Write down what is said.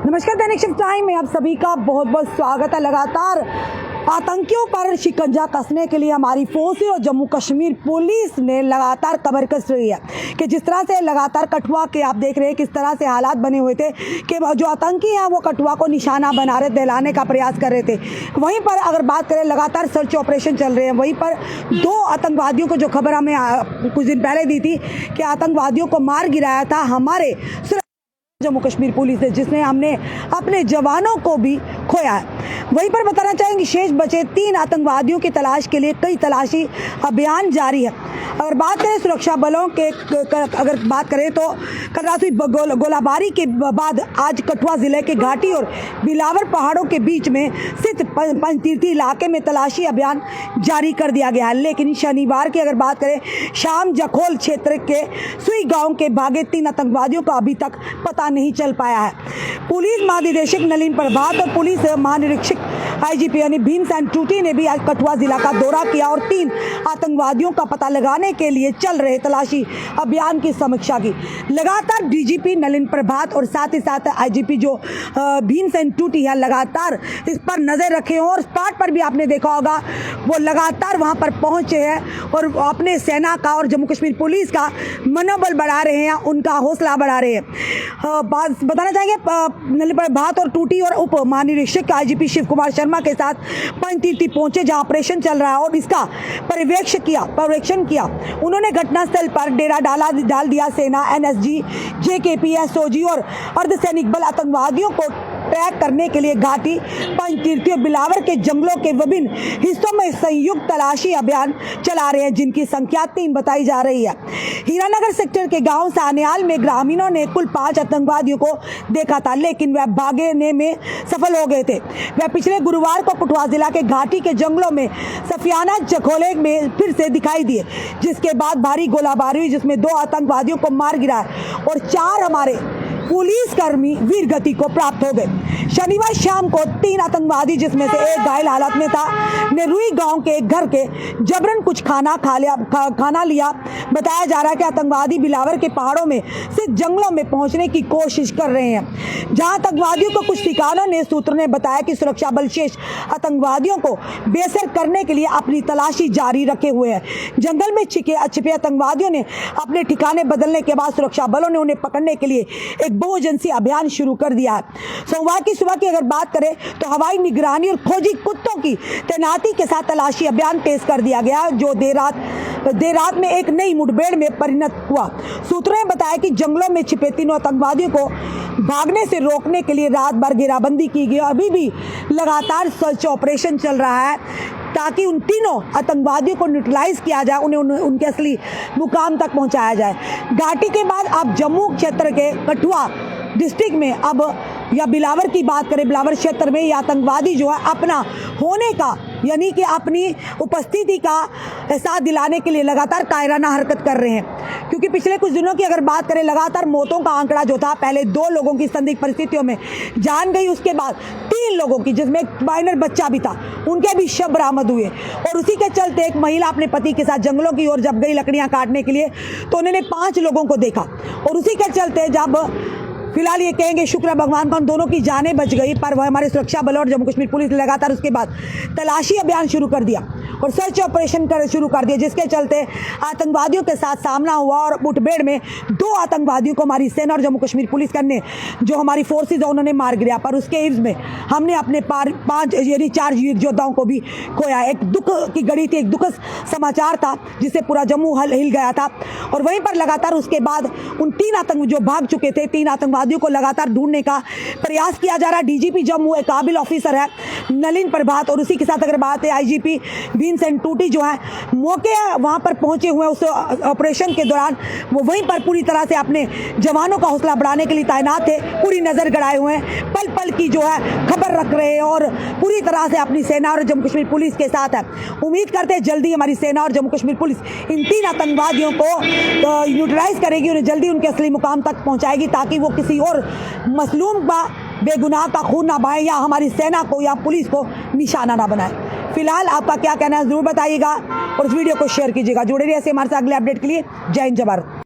नमस्कार, दैनिक shift time में आप सभी का बहुत बहुत स्वागत है। लगातार आतंकियों पर शिकंजा कसने के लिए हमारी फोर्स और जम्मू कश्मीर पुलिस ने लगातार कमर कस रही है कि जिस तरह से लगातार कठुआ के आप देख रहे हैं किस तरह से हालात बने हुए थे कि जो आतंकी हैं वो कठुआ को निशाना बना रहे, दहलाने का प्रयास कर रहे थे। वहीं पर अगर बात करें, लगातार सर्च ऑपरेशन चल रहे हैं। वहीं पर 2 आतंकवादियों को जो खबर हमें कुछ दिन पहले दी थी कि आतंकवादियों को मार गिराया था हमारे जम्मू कश्मीर पुलिस है, जिसने हमने अपने जवानों को भी खोया है। वहीं पर बताना चाहेंगे शेष बचे 3 आतंकवादियों की तलाश के लिए कई तलाशी अभियान जारी है। अगर बात करें सुरक्षा बलों के अगर बात करें तो कल रात हुई गोलाबारी के बाद आज कठुआ जिले के घाटी और बिलावर पहाड़ों के बीच में स्थित पंचतीर्थी इलाके में तलाशी अभियान जारी कर दिया गया है। लेकिन शनिवार की अगर बात करें, शाम जखोल क्षेत्र के सुई गांव के भागे 3 आतंकवादियों का अभी तक पता नहीं चल पाया है। पुलिस महानिदेशक नलिन प्रभात और पुलिस महानिरीक्षक आईजीपी यानी भीमसेन टूटी ने भी आज कठुआ जिला का दौरा किया और 3 आतंकवादियों का पता लगाने के लिए चल रहे तलाशी अभियान की समीक्षा की। लगातार डीजीपी नलिन प्रभात और साथ ही साथ आईजीपी जो भीमसेन टूटी है लगातार इस पर नजर रखे हैं और स्पॉट पर भी आपने देखा होगा वो लगातार वहां पर पहुंचे हैं और अपने सेना का और जम्मू कश्मीर पुलिस का मनोबल बढ़ा रहे हैं, उनका हौसला बढ़ा रहे हैं। बताना चाहेंगे नलिन प्रभात और टूटी और उप महानिरीक्षक आईजीपी शिव कुमार शर्मा के साथ पंचतीर्थी पहुंचे जहां ऑपरेशन चल रहा है और इसका पर्यवेक्षण किया। उन्होंने घटनास्थल पर डेरा डाल दिया। सेना, एनएसजी, जेकेपी, एसओजी और अर्धसैनिक बल आतंकवादियों को ट्रैक करने के लिए घाटी, पंचतीर्थी और बिलावर के जंगलों के विभिन्न हिस्सों में संयुक्त तलाशी अभियान चला रहे हैं, जिनकी संख्या 3 बताई जा रही है। हीरानगर सेक्टर के गांव सान्याल में ग्रामीणों ने कुल 5 आतंकवादियों को देखा था, लेकिन वह भागने में सफल हो गए थे। वह पिछले गुरुवार को कठुआ जिला के घाटी के जंगलों में सफियाना जखोले में फिर से दिखाई दिए, जिसके बाद भारी गोलाबारी हुई जिसमें 2 आतंकवादियों को मार गिराया और 4 हमारे पुलिसकर्मी वीर गति को प्राप्त हो गए। शनिवार शाम को 3 आतंकवादी, जिसमें से एक घायल हालत में था, ने रुई गांव के एक घर के जबरन कुछ खाना लिया। बताया जा रहा है कि आतंकवादी बिलावर के पहाड़ों में स्थित जंगलों में पहुंचने की कोशिश कर रहे हैं, जहां आतंकवादियों को कुछ ठिकानों ने सूत्रों ने बताया कि सुरक्षा बल शेष आतंकवादियों को बेअसर करने के लिए अपनी तलाशी जारी रखे हुए हैं। जंगल में छिपे आतंकवादियों ने अपने ठिकाने बदलने के बाद सुरक्षा बलों ने उन्हें पकड़ने के लिए एक बहुएजेंसी अभियान शुरू कर दिया है। सोमवार की सुबह की अगर बात करें तो हवाई निगरानी और खोजी कुत्तों की तैनाती के साथ तलाशी अभियान तेज कर दिया गया, जो देर रात में एक नई मुठभेड़ में परिणत हुआ। सूत्रों ने बताया कि जंगलों में छिपे 3 आतंकवादियों को भागने से रोकने के लिए रात भर घेराबंदी की गई। अभी भी लगातार सर्च ऑपरेशन चल रहा है ताकि उन 3 आतंकवादियों को न्यूट्रलाइज किया जाए, उन्हें उनके असली मुकाम तक पहुंचाया जाए। घाटी के बाद अब जम्मू क्षेत्र के कठुआ डिस्ट्रिक्ट में अब या बिलावर की बात करें, बिलावर क्षेत्र में ये आतंकवादी जो है अपना होने का यानी कि अपनी उपस्थिति का एहसास दिलाने के लिए लगातार कायराना हरकत कर रहे हैं। क्योंकि पिछले कुछ दिनों की अगर बात करें, लगातार मौतों का आंकड़ा जो था, पहले 2 लोगों की संदिग्ध परिस्थितियों में जान गई, उसके बाद 3 लोगों की, जिसमें एक माइनर बच्चा भी था, उनके भी शव बरामद हुए। और उसी के चलते एक महिला अपने पति के साथ जंगलों की ओर जब गई लकड़ियां काटने के लिए तो उन्होंने 5 लोगों को देखा और उसी के चलते जब फिलहाल ये कहेंगे शुक्र भगवान का उन दोनों की जानें बच गई, पर वह हमारे सुरक्षा बलों और जम्मू कश्मीर पुलिस ने लगातार उसके बाद तलाशी अभियान शुरू कर दिया और सर्च ऑपरेशन शुरू कर दिया, जिसके चलते आतंकवादियों के साथ सामना हुआ और मुठभेड़ में 2 आतंकवादियों को हमारी सेना और जम्मू कश्मीर पुलिस ने जो हमारी फोर्सेज है उन्होंने मार गिराया। पर उसके इव्ज में हमने अपने 5 यानी 4 योद्धाओं को भी खोया। एक दुख की घड़ी थी, एक दुखद समाचार था जिससे पूरा जम्मू हिल गया था। और वहीं पर लगातार उसके बाद उन 3 आतंक जो भाग चुके थे, 3 आतंकवादियों को लगातार ढूंढने का प्रयास किया जा रहा है। डीजीपी जम्मू एक काबिल ऑफिसर है नलिन प्रभात और उसी के साथ अगर बात है आईजीपी भीमसेन टूटी जो है मौके वहां पर पहुंचे हुए उस ऑपरेशन के दौरान वो वहीं पर पूरी तरह से अपने जवानों का हौसला बढ़ाने के लिए तैनात थे, पूरी नजर गड़ाए हुए हैं, पल पल की जो है खबर रख रहे हैं और पूरी तरह से अपनी सेना और जम्मू कश्मीर पुलिस के साथ है। उम्मीद करते हैं जल्दी हमारी सेना और जम्मू कश्मीर पुलिस इन 3 आतंकवादियों को न्यूट्रलाइज करेगी, उन्हें जल्दी उनके असली मुकाम तक पहुंचाएगी ताकि वो किसी और मसलूम का बेगुनाह का खून ना बहाए या हमारी सेना को या पुलिस को निशाना ना बनाए। फिलहाल आपका क्या कहना है जरूर बताइएगा और इस वीडियो को शेयर कीजिएगा। जुड़े रहिए ऐसे हमारे साथ अगले अपडेट के लिए। जय हिंद, जय भारत।